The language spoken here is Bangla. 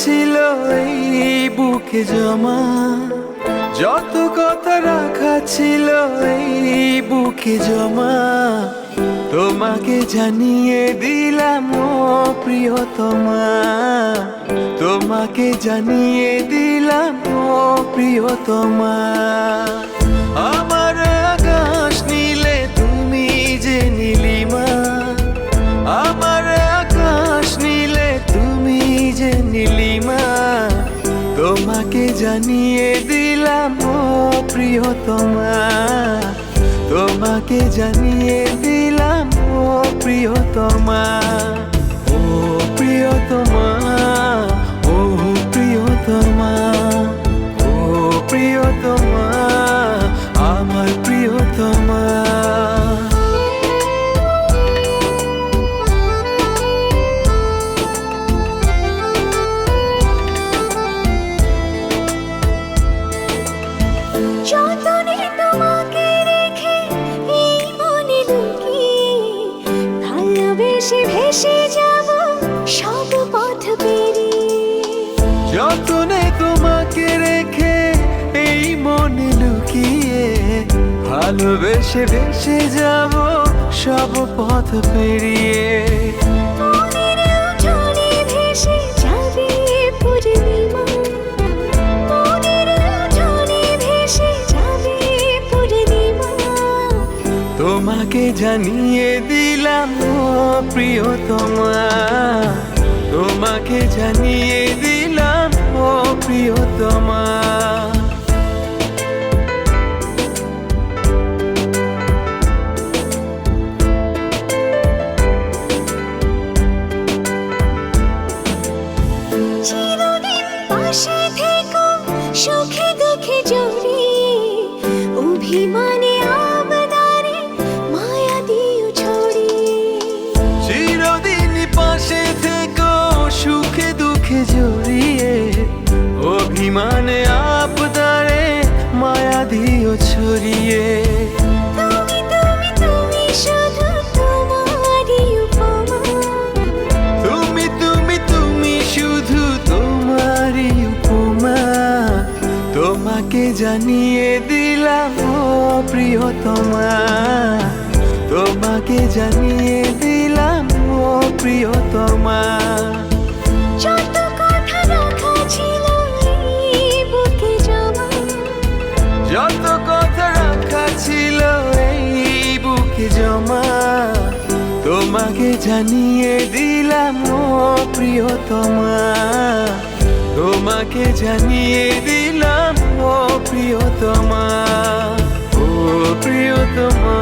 ছিল এই বুকে জমা, যত কথা রাখা ছিল এই বুকে জমা, তোমাকে জানিয়ে দিলাম ও প্রিয়তমা, তোমাকে জানিয়ে দিলাম ও প্রিয়তমা। আমার আকাশ নীলে তুমি যে নীলিমা, আমার আকাশ নীলে তুমি যে নীলিমা, তোমাকে জানিয়ে দিলাম ও প্রিয়তমা, তোমাকে জানিয়ে দিলাম ও প্রিয়তমা। ও প্রিয়তমা, ও প্রিয়তমা, ও প্রিয়তমা, আমার প্রিয়তমা। যতনে তোমাকে রেখে এই মনে লুকিয়ে, ভালোবেসে ভেসে যাব সব পথ পেরিয়ে। যতনে তোমাকে রেখে এই মনে লুকিয়ে, ভালোবেসে ভেসে যাব সব পথ পেরিয়ে। মনের উঠোনে ভেসে যাবে পূর্ণিমা, মনের উঠোনে ভেসে যাবে পূর্ণিমা, তোমাকে জানিয়ে দিলাম ও প্রিয়তমা, তোমাকে জানিয়ে দিলাম ও প্রিয়তমা। চিরদিন পাশে থেকো সুখে দুঃখে জড়িয়ে, অভিমানে আবদারে মায়া দিও ছড়িয়ে। চিরদিন পাশে থেকো সুখে দুঃখে জড়িয়ে, অভিমানে আবদারে মায়া দিও ছড়িয়ে। তুমি তুমি তুমি শুধু তোমারই উপমা, তুমি তুমি তুমি শুধু তোমারই উপমা, তোমাকে জানিয়ে দিলাম ও প্রিয়তমা, তোমাকে জানিয়ে দিলাম ও প্রিয়তমা। যত কথা রাখা ছিল এই বুকে জমা, যত কথা রাখা ছিল এই বুকে জমা, তোমাকে জানিয়ে দিলাম ও প্রিয়তমা, তোমাকে জানিয়ে দিলাম ও প্রিয়তমা, ও প্রিয়তমা।